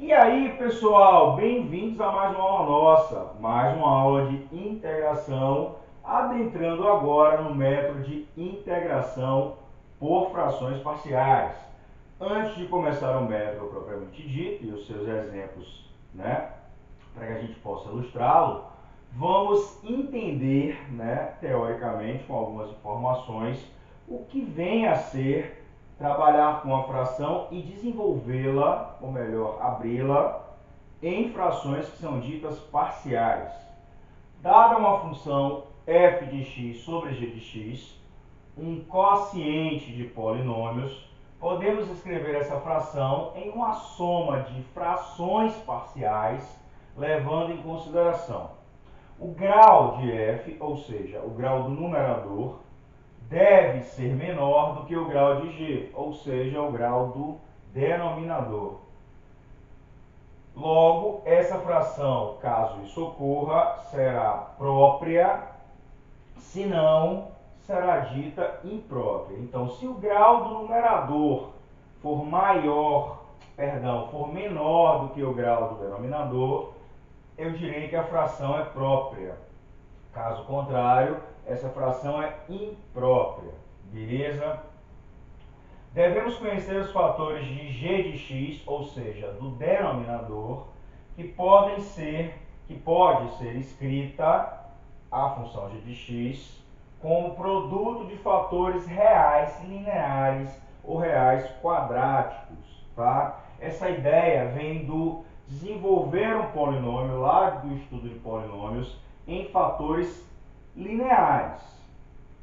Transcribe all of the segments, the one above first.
E aí, pessoal, bem-vindos a mais uma aula nossa, mais uma aula de integração, adentrando agora no método de integração por frações parciais. Antes de começar o método propriamente dito e os seus exemplos, né, para que a gente possa ilustrá-lo, vamos entender, né, teoricamente, com algumas informações, o que vem a ser trabalhar com a fração e desenvolvê-la, ou melhor, abri-la, em frações que são ditas parciais. Dada uma função f de x sobre g de x, um quociente de polinômios, podemos escrever essa fração em uma soma de frações parciais, levando em consideração o grau de f, ou seja, o grau do numerador, deve ser menor do que o grau de g, ou seja, o grau do denominador. Logo, essa fração, caso isso ocorra, será própria, se não, será dita imprópria. Então, se o grau do numerador for menor do que o grau do denominador, eu direi que a fração é própria. Caso contrário, essa fração é imprópria. Beleza? Devemos conhecer os fatores de g de x, ou seja, do denominador, que pode ser escrita a função g de x como produto de fatores reais lineares ou reais quadráticos, tá? Essa ideia vem do desenvolver um polinômio lá do estudo de polinômios em fatores lineares,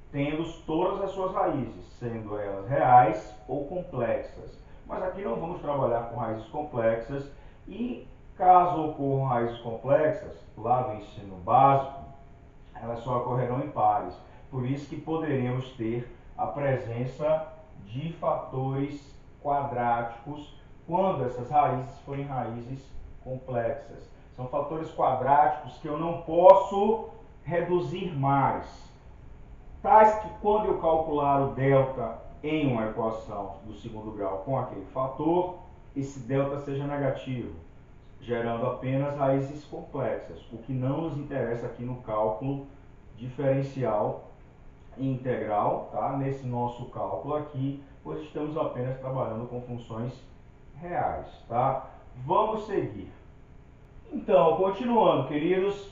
tendo todas as suas raízes, sendo elas reais ou complexas. Mas aqui não vamos trabalhar com raízes complexas e, caso ocorram raízes complexas, lá do ensino básico, elas só ocorrerão em pares. Por isso que poderemos ter a presença de fatores quadráticos quando essas raízes forem raízes complexas. São fatores quadráticos que eu não posso reduzir mais. Tais que quando eu calcular o delta em uma equação do segundo grau com aquele fator, esse delta seja negativo, gerando apenas raízes complexas, o que não nos interessa aqui no cálculo diferencial e integral, tá? Nesse nosso cálculo aqui, pois estamos apenas trabalhando com funções reais, tá? Vamos seguir. Então, continuando, queridos,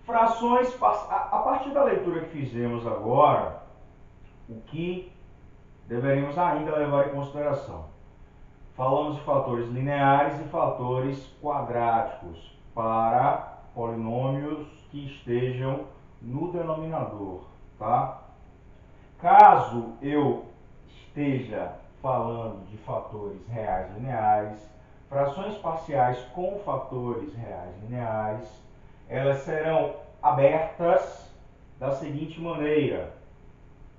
frações, a partir da leitura que fizemos agora, o que deveríamos ainda levar em consideração? Falamos de fatores lineares e fatores quadráticos para polinômios que estejam no denominador, tá? Caso eu esteja falando de fatores reais lineares, frações parciais com fatores reais lineares, elas serão abertas da seguinte maneira: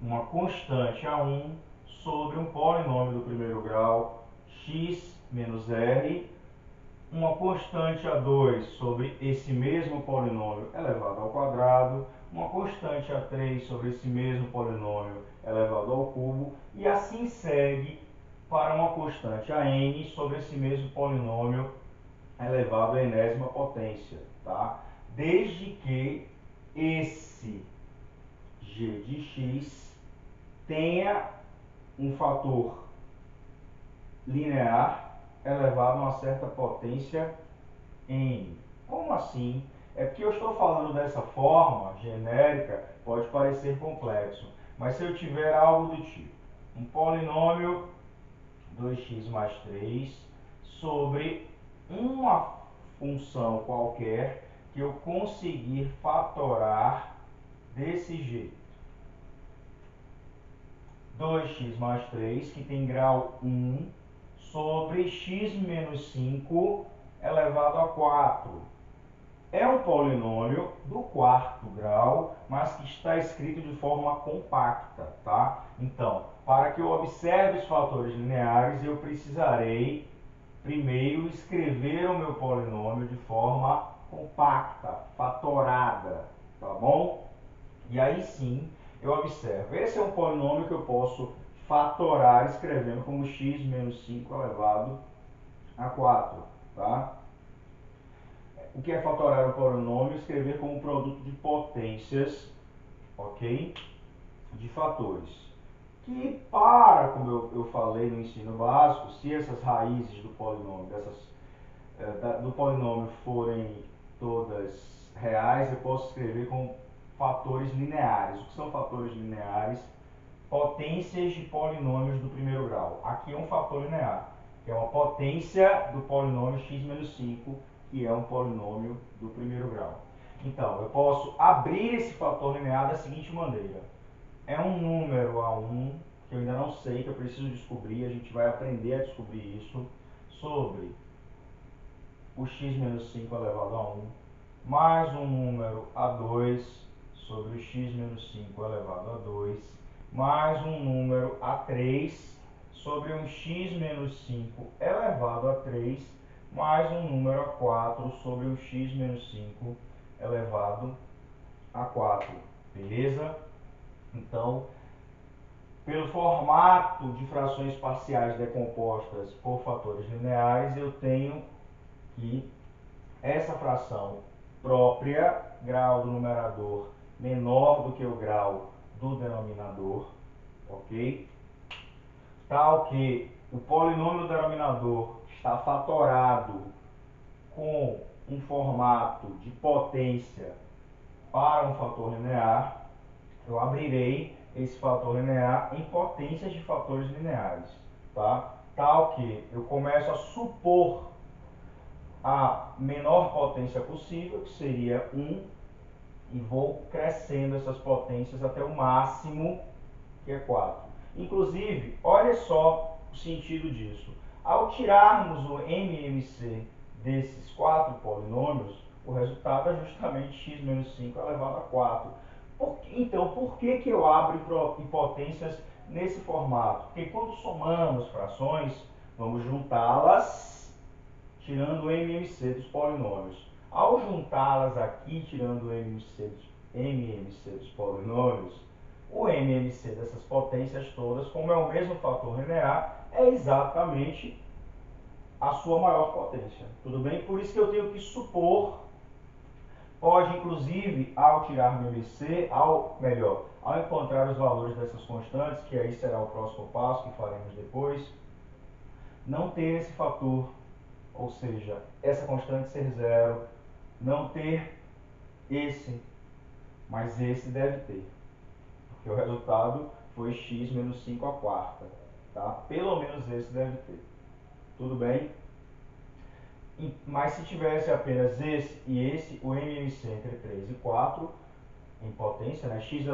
uma constante A1 sobre um polinômio do primeiro grau x menos r, uma constante A2 sobre esse mesmo polinômio elevado ao quadrado, uma constante A3 sobre esse mesmo polinômio elevado ao cubo, e assim segue para uma constante AN sobre esse mesmo polinômio elevado à enésima potência, tá? Desde que esse g de x tenha um fator linear elevado a uma certa potência n. Como assim? É porque eu estou falando dessa forma genérica, pode parecer complexo, mas se eu tiver algo do tipo um polinômio 2x mais 3 sobre uma função qualquer que eu conseguir fatorar desse jeito. 2x mais 3, que tem grau 1, sobre x menos 5 elevado a 4. É um polinômio do quarto grau, mas que está escrito de forma compacta, tá? Então, para que eu observe os fatores lineares, eu precisarei primeiro escrever o meu polinômio de forma compacta, fatorada, tá bom? E aí sim, eu observo. Esse é um polinômio que eu posso fatorar escrevendo como x menos 5 elevado a 4. tá? O que é fatorar um polinômio? Escrever como produto de potências, ok? De fatores. Que para, como eu falei no ensino básico, se essas raízes do polinômio, do polinômio forem todas reais, eu posso escrever como fatores lineares. O que são fatores lineares? Potências de polinômios do primeiro grau. Aqui é um fator linear, que é uma potência do polinômio x menos 5, que é um polinômio do primeiro grau. Então, eu posso abrir esse fator linear da seguinte maneira. É um número A1, que eu ainda não sei, que eu preciso descobrir, a gente vai aprender a descobrir isso, sobre o x menos 5 elevado a 1, mais um número A2 sobre o x menos 5 elevado a 2, mais um número A3 sobre um x menos 5 elevado a 3, mais um número A4 sobre o x menos 5 elevado a 4. Beleza? Então, pelo formato de frações parciais decompostas por fatores lineares, eu tenho que essa fração própria, grau do numerador menor do que o grau do denominador, ok? Tal que o polinômio do denominador está fatorado com um formato de potência para um fator linear, eu abrirei esse fator linear em potências de fatores lineares, tá? Tal que eu começo a supor a menor potência possível, que seria 1, e vou crescendo essas potências até o máximo, que é 4. Inclusive, olha só o sentido disso. Ao tirarmos o MMC desses 4 polinômios, o resultado é justamente x menos 5 elevado a 4. Então, por que eu abro em potências nesse formato? Porque quando somamos frações, vamos juntá-las tirando o MMC dos polinômios. Ao juntá-las aqui, tirando o MMC dos polinômios, o MMC dessas potências todas, como é o mesmo fator linear, é exatamente a sua maior potência. Tudo bem? Por isso que eu tenho que supor, pode inclusive, ao tirar o MMC, ao encontrar os valores dessas constantes, que aí será o próximo passo que faremos depois, não ter esse fator, ou seja, essa constante ser zero, não ter esse, mas esse deve ter, porque o resultado foi x menos 5 a quarta, tá? Pelo menos esse deve ter, tudo bem? Mas se tivesse apenas esse e esse, o MMC entre 3 e 4, em potência, né? X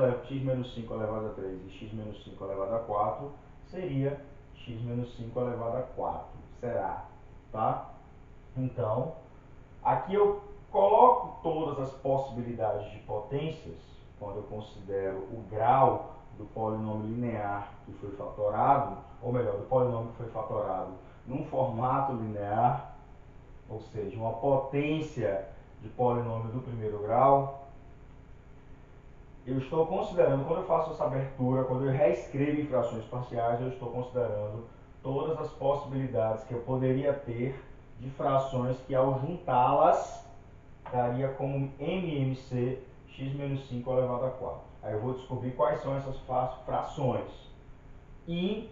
menos 5 elevado a 3 e x menos 5 elevado a 4, seria x menos 5 elevado a 4, será, tá? Então, aqui eu coloco todas as possibilidades de potências, quando eu considero o grau do polinômio linear que foi fatorado, ou melhor, do polinômio que foi fatorado num formato linear, ou seja, uma potência de polinômio do primeiro grau. Eu estou considerando, quando eu faço essa abertura, quando eu reescrevo em frações parciais, eu estou considerando todas as possibilidades que eu poderia ter de frações que, ao juntá-las, daria como MMC x menos 5 elevado a 4. Aí eu vou descobrir quais são essas frações. E,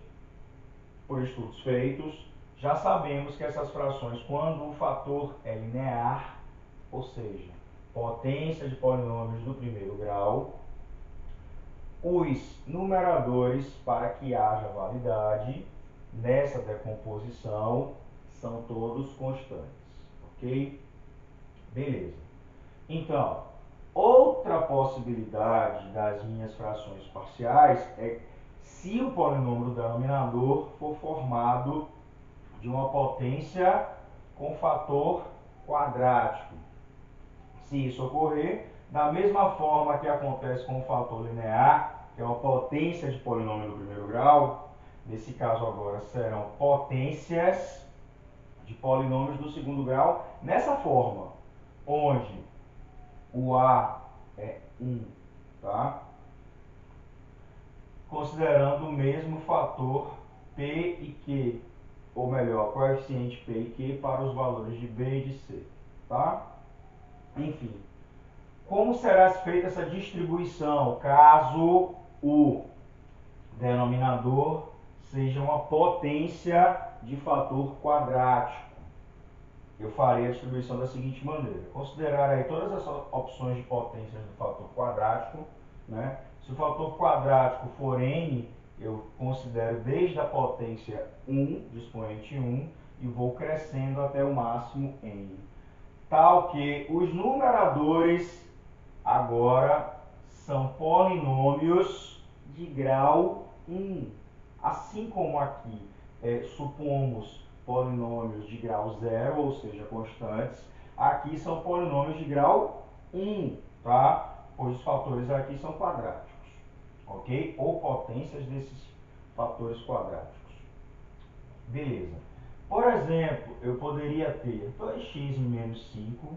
por estudos feitos, já sabemos que essas frações, quando o fator é linear, ou seja, potência de polinômios do primeiro grau, os numeradores, para que haja validade nessa decomposição, são todos constantes, ok? Beleza. Então, outra possibilidade das minhas frações parciais é se o polinômio do denominador for formado de uma potência com fator quadrático. Se isso ocorrer, da mesma forma que acontece com o fator linear, que é uma potência de polinômio do primeiro grau, nesse caso agora serão potências de polinômios do segundo grau, nessa forma, onde o A é 1, tá? Considerando o mesmo fator P e Q. ou melhor, coeficiente P e Q para os valores de B e de C, tá? Enfim, como será feita essa distribuição caso o denominador seja uma potência de fator quadrático? Eu farei a distribuição da seguinte maneira: considerar aí todas as opções de potências do fator quadrático, né? Se o fator quadrático for n, eu considero desde a potência 1, de expoente 1, e vou crescendo até o máximo n. Tal que os numeradores agora são polinômios de grau 1. Assim como aqui supomos polinômios de grau 0, ou seja, constantes, aqui são polinômios de grau 1, tá? Pois os fatores aqui são quadráticos, ok? Ou potências desses fatores quadráticos. Beleza. Por exemplo, eu poderia ter 2x menos 5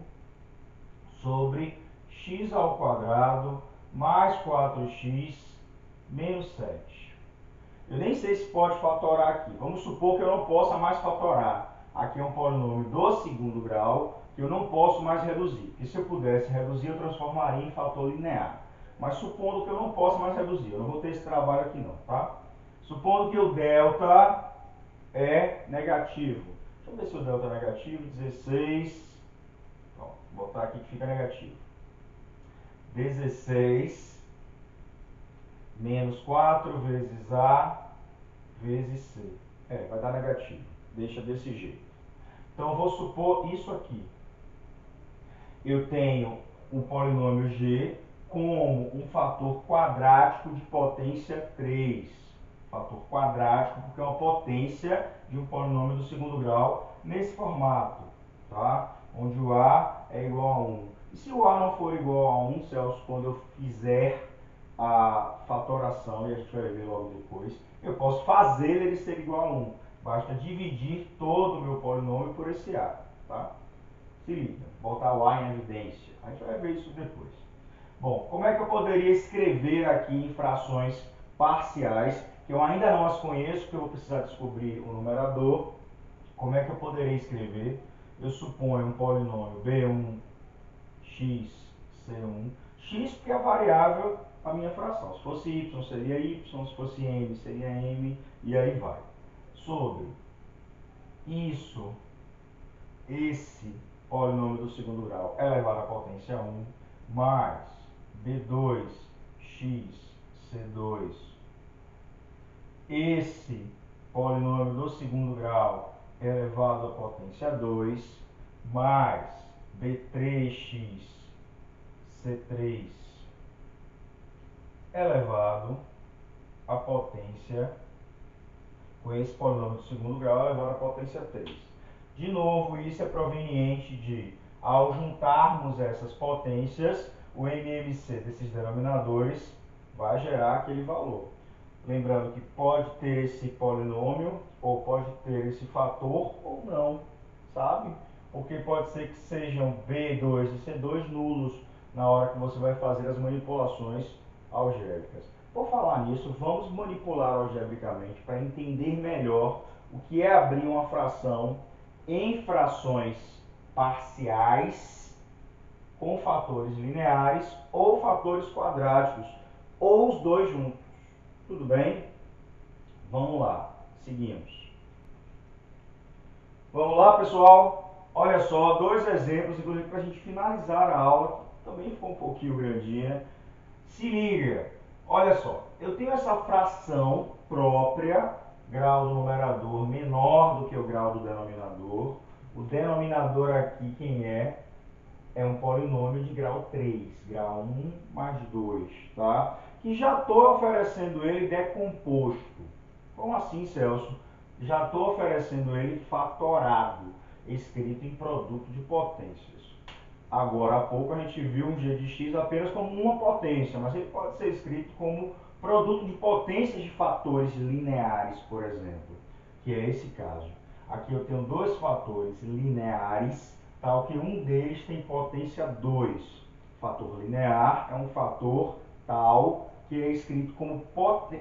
sobre x ao quadrado mais 4x menos 7. Eu nem sei se pode fatorar aqui. Vamos supor que eu não possa mais fatorar. Aqui é um polinômio do segundo grau que eu não posso mais reduzir. Porque se eu pudesse reduzir, eu transformaria em fator linear. Mas supondo que eu não possa mais reduzir, eu não vou ter esse trabalho aqui não, tá? Supondo que o delta é negativo. Deixa eu ver se o delta é negativo. 16. Vou botar aqui que fica negativo. 16 menos 4 vezes A vezes C. Vai dar negativo. Deixa desse jeito. Então, eu vou supor isso aqui. Eu tenho um polinômio G como um fator quadrático de potência 3. Fator quadrático porque é uma potência de um polinômio do segundo grau nesse formato, tá? Onde o A é igual a 1. E se o A não for igual a 1, Celso, quando eu fizer a fatoração, e a gente vai ver logo depois, eu posso fazer ele ser igual a 1. Basta dividir todo o meu polinômio por esse A, tá? Se liga, botar o A em evidência. A gente vai ver isso depois. Bom, como é que eu poderia escrever aqui em frações parciais, que eu ainda não as conheço, porque eu vou precisar descobrir o numerador. Como é que eu poderia escrever? Eu suponho um polinômio B1 x C1. X porque é a variável a minha fração. Se fosse y, seria y. Se fosse m, seria m. E aí vai. Sobre isso, esse polinômio do segundo grau elevado à potência 1, mais B2x C2. Esse polinômio do segundo grau elevado à potência 2, mais B3x C3 elevado à potência, com esse polinômio do segundo grau elevado à potência 3. De novo, isso é proveniente de, ao juntarmos essas potências, o MMC desses denominadores vai gerar aquele valor. Lembrando que pode ter esse polinômio, ou pode ter esse fator, ou não, sabe? Porque pode ser que sejam B2 e C2 nulos na hora que você vai fazer as manipulações algébricas. Por falar nisso, vamos manipular algebricamente para entender melhor o que é abrir uma fração em frações parciais com fatores lineares ou fatores quadráticos, ou os dois juntos. Tudo bem? Vamos lá, seguimos. Vamos lá, pessoal? Olha só, dois exemplos, inclusive para a gente finalizar a aula, que também ficou um pouquinho grandinha. Se liga, olha só, eu tenho essa fração própria, grau do numerador menor do que o grau do denominador. O denominador aqui, quem é? É um polinômio de grau 3, grau 1 mais 2, tá? Que já estou oferecendo ele decomposto. Como assim, Celso? Já estou oferecendo ele fatorado, escrito em produto de potências. Agora há pouco a gente viu um g de x apenas como uma potência, mas ele pode ser escrito como produto de potências de fatores lineares, por exemplo, que é esse caso. Aqui eu tenho dois fatores lineares, tal que um deles tem potência 2. Fator linear é um fator tal que é escrito como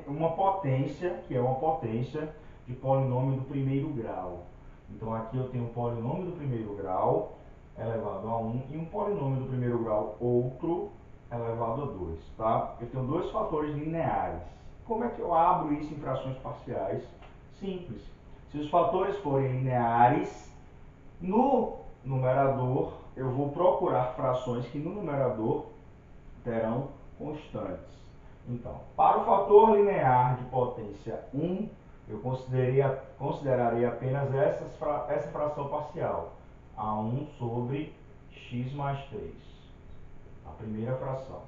uma potência, que é uma potência de polinômio do primeiro grau. Então aqui eu tenho um polinômio do primeiro grau elevado a 1 e um polinômio do primeiro grau outro elevado a 2, tá? Eu tenho dois fatores lineares. Como é que eu abro isso em frações parciais? Simples. Se os fatores forem lineares, no numerador eu vou procurar frações que no numerador terão constantes. Então, para o fator linear de potência 1, eu consideraria apenas essa fração parcial, a1 sobre x mais 3, a primeira fração.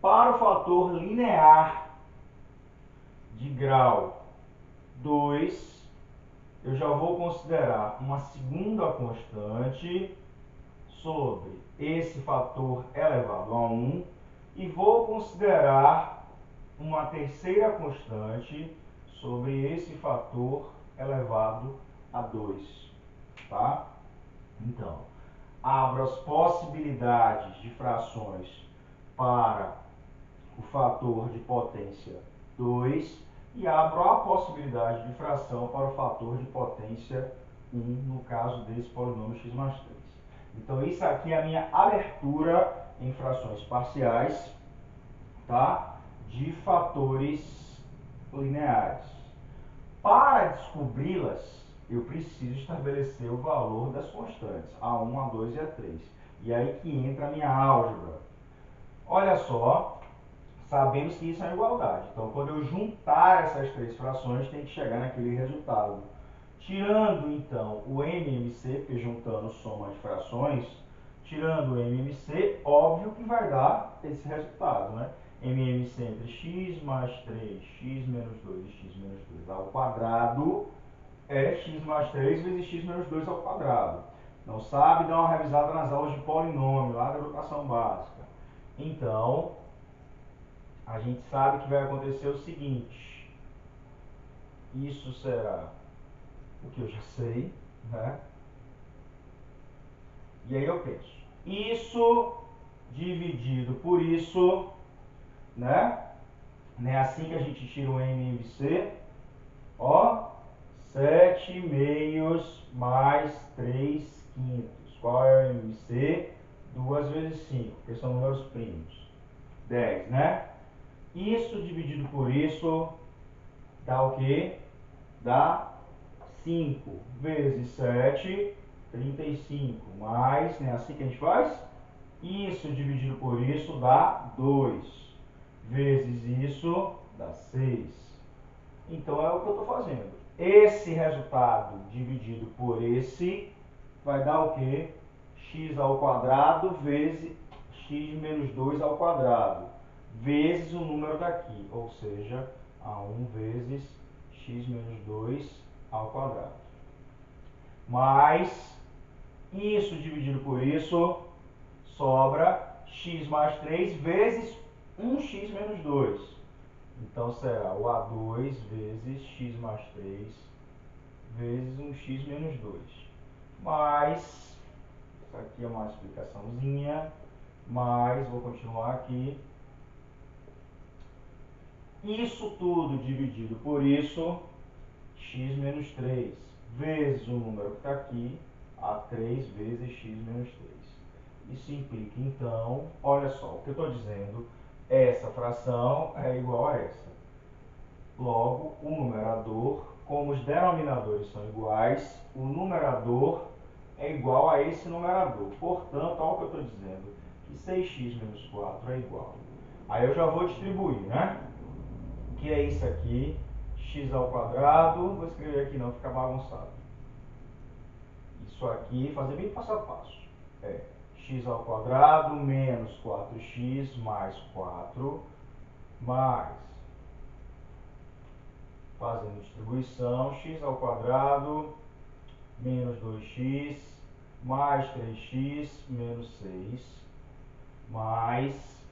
Para o fator linear de grau 2, eu já vou considerar uma segunda constante sobre esse fator elevado a 1 e vou considerar uma terceira constante sobre esse fator elevado a 2, tá? Então, abro as possibilidades de frações para o fator de potência 2 e abro a possibilidade de fração para o fator de potência 1, no caso desse polinômio x mais 3. Então, isso aqui é a minha abertura em frações parciais, tá? De fatores lineares. Para descobri-las, eu preciso estabelecer o valor das constantes, A1, A2 e A3. E aí que entra a minha álgebra. Olha só, sabemos que isso é uma igualdade. Então, quando eu juntar essas três frações, tem que chegar naquele resultado. Tirando, então, o MMC, porque juntando soma de frações, tirando o MMC, óbvio que vai dar esse resultado, né? MMC entre x mais 3, x menos 2 e x menos 2 ao quadrado é x mais 3 vezes x menos 2 ao quadrado. Não sabe? Dá uma revisada nas aulas de polinômio, lá da educação básica. Então, a gente sabe que vai acontecer o seguinte. Isso será o que eu já sei, né? E aí eu penso, isso dividido por isso, né? Não é assim que a gente tira o MMC? Ó, 7 meios mais 3 quintos. Qual é o MMC? 2 vezes 5, porque são números primos. 10, né? Isso dividido por isso dá o quê? Dá 5 vezes 7, 35, mais, né? Assim que a gente faz? Isso dividido por isso dá 2, vezes isso dá 6. Então é o que eu estou fazendo. Esse resultado dividido por esse vai dar o quê? X ao quadrado vezes x menos 2 ao quadrado, vezes o número daqui, ou seja, A1 vezes x menos 2 ao quadrado. Mais isso dividido por isso, sobra x mais 3 vezes 1x menos 2. Então será o A2 vezes x mais 3 vezes 1x menos 2. Mais, isso aqui é uma explicaçãozinha, mais, vou continuar aqui. Isso tudo dividido por isso, x menos 3, vezes o número que está aqui, A3 vezes x menos 3. Isso implica, então, olha só, o que eu estou dizendo, essa fração é igual a essa. Logo, o numerador, como os denominadores são iguais, o numerador é igual a esse numerador. Portanto, olha o que eu estou dizendo, que 6x menos 4 é igual. Aí eu já vou distribuir, né? O que é isso aqui? X ao quadrado, vou escrever aqui não, fica bagunçado. Isso aqui, fazer bem passo a passo. É x ao quadrado menos 4x mais 4, mais, fazendo distribuição, x ao quadrado menos 2x mais 3x menos 6, mais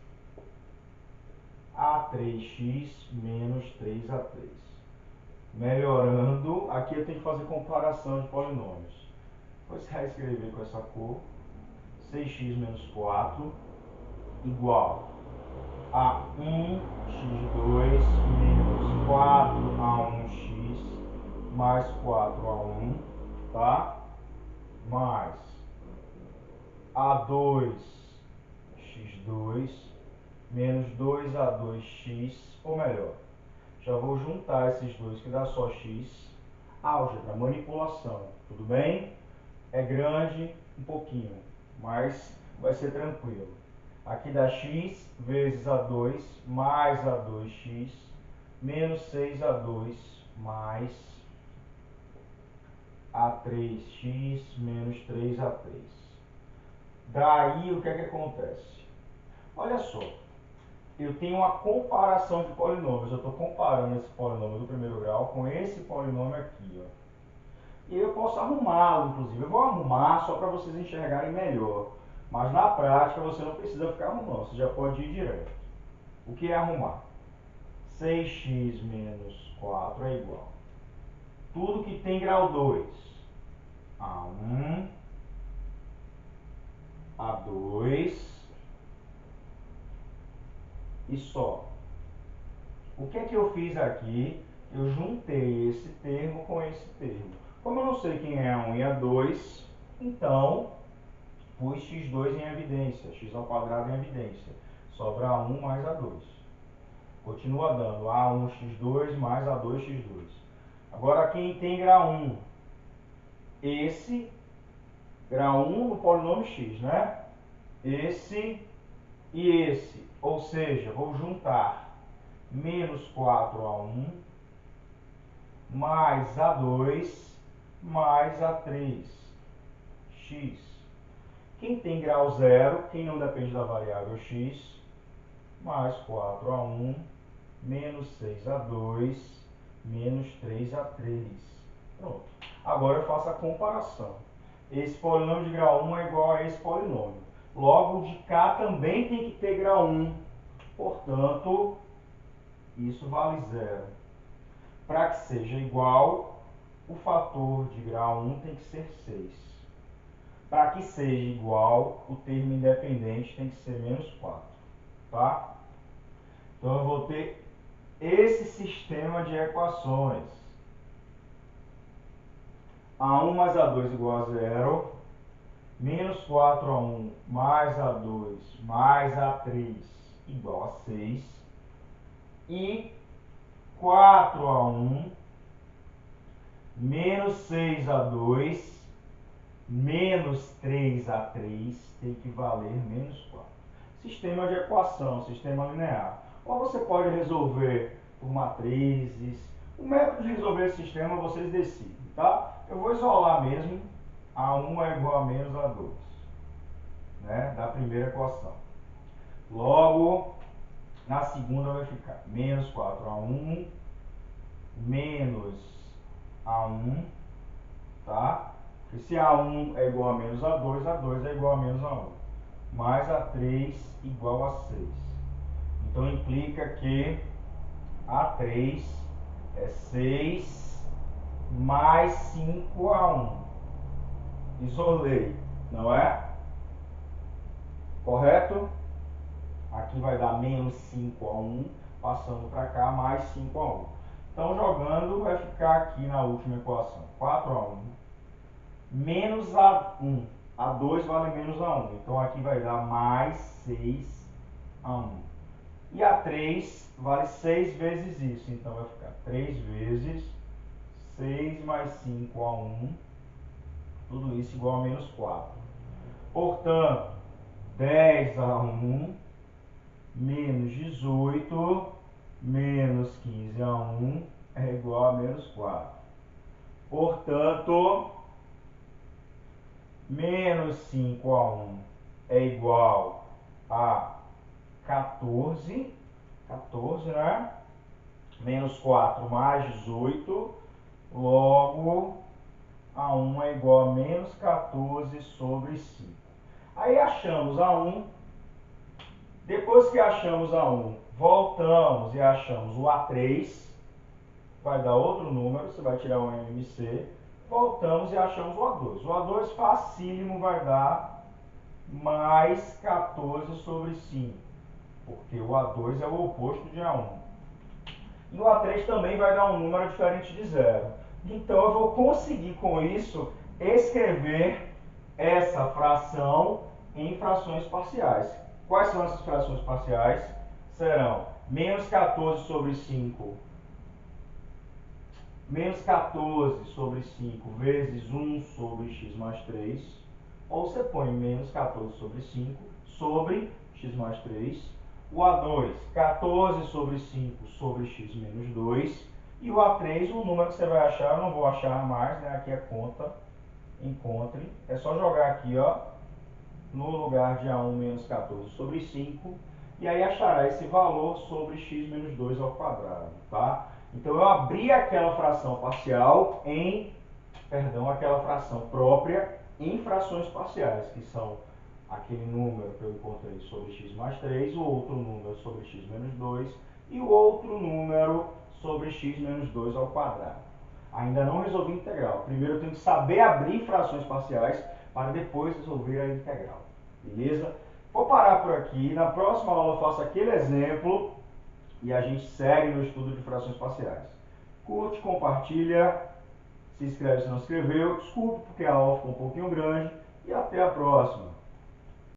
A3x menos 3A3. Melhorando, aqui eu tenho que fazer comparação de polinômios. Vou reescrever com essa cor. 6x menos 4 igual a 1x2 menos 4a1x mais 4A1, tá? Mais A2 x2 menos 2A2x, ou melhor, já vou juntar esses dois que dá só x. Álgebra, manipulação, tudo bem? É grande um pouquinho, mas vai ser tranquilo. Aqui dá x vezes A2 mais A2x menos 6A2 mais A3x menos 3A3. Daí o que é que acontece? Olha só, eu tenho uma comparação de polinômios. Eu estou comparando esse polinômio do primeiro grau com esse polinômio aqui, ó. E eu posso arrumá-lo, inclusive. Eu vou arrumar só para vocês enxergarem melhor. Mas na prática você não precisa ficar arrumando, você já pode ir direto. O que é arrumar? 6x menos 4 é igual. Tudo que tem grau 2. A1, A2 e só. O que é que eu fiz aqui? Eu juntei esse termo com esse termo. Como eu não sei quem é A1 e A2, então pus x2 em evidência, x ao quadrado em evidência. Sobra A1 mais A2. Continua dando A1x2 mais A2x2. Agora quem tem grau 1? Esse, grau 1 no polinômio x, né? Esse e esse. Ou seja, vou juntar menos 4A1 mais A2 mais A3 x. Quem tem grau 0, quem não depende da variável x, mais 4A1 menos 6A2 menos 3A3. Pronto. Agora eu faço a comparação. Esse polinômio de grau 1 é igual a esse polinômio. Logo, o de cá também tem que ter grau 1. Portanto, isso vale 0. Para que seja igual, o fator de grau 1 tem que ser 6. Para que seja igual, o termo independente tem que ser menos 4. Tá? Então, eu vou ter esse sistema de equações. A1 mais A2 igual a 0. Menos 4A1 mais A2 mais A3 igual a 6. E 4A1 menos 6A2 menos 3A3 tem que valer menos 4. Sistema de equação, sistema linear. Ou você pode resolver por matrizes. O método de resolver esse sistema vocês decidem, tá? Eu vou isolar mesmo. A1 é igual a menos A2, né? Da primeira equação. Logo, na segunda vai ficar menos 4A1 menos A1, tá? Porque se A1 é igual a menos A2, A2 é igual a menos A1. Mais A3 igual a 6. Então implica que A3 é 6 mais 5A1. Isolei, não é? Correto? Aqui vai dar menos 5A1, passando para cá, mais 5A1. Então, jogando, vai ficar aqui na última equação, 4A1 menos A1. A2 vale menos A1. Então, aqui vai dar mais 6A1. E A3 vale 6 vezes isso. Então, vai ficar 3 vezes 6 mais 5A1. Tudo isso igual a menos 4. Portanto, 10A1 menos 18 menos 15A1 é igual a menos 4. Portanto, menos 5A1 é igual a 14. 14, né? Menos 4 mais 18. Logo, A1 é igual a menos 14 sobre 5. Aí achamos A1. Depois que achamos A1, voltamos e achamos o A3. Vai dar outro número, você vai tirar o MMC. Voltamos e achamos o A2. O A2 facílimo vai dar mais 14 sobre 5. Porque o A2 é o oposto de A1. E o A3 também vai dar um número diferente de 0. Então eu vou conseguir com isso escrever essa fração em frações parciais. Quais são essas frações parciais? Serão menos 14 sobre 5, menos 14 sobre 5 vezes 1 sobre x mais 3, ou você põe menos 14 sobre 5 sobre x mais 3, o A2, 14 sobre 5 sobre x menos 2, e o A3, o número que você vai achar, eu não vou achar mais, né? Aqui é conta, encontre, é só jogar aqui, ó, no lugar de A1 menos 14 sobre 5, e aí achará esse valor sobre x menos 2 ao quadrado, tá? Então eu abri aquela fração parcial aquela fração própria em frações parciais, que são aquele número que eu encontrei sobre x mais 3, o outro número sobre x menos 2 e o outro número sobre x menos 2 ao quadrado. Ainda não resolvi a integral. Primeiro eu tenho que saber abrir frações parciais para depois resolver a integral. Beleza? Vou parar por aqui. Na próxima aula eu faço aquele exemplo e a gente segue no estudo de frações parciais. Curte, compartilha, se inscreve se não inscreveu. Desculpe porque a aula ficou um pouquinho grande e até a próxima.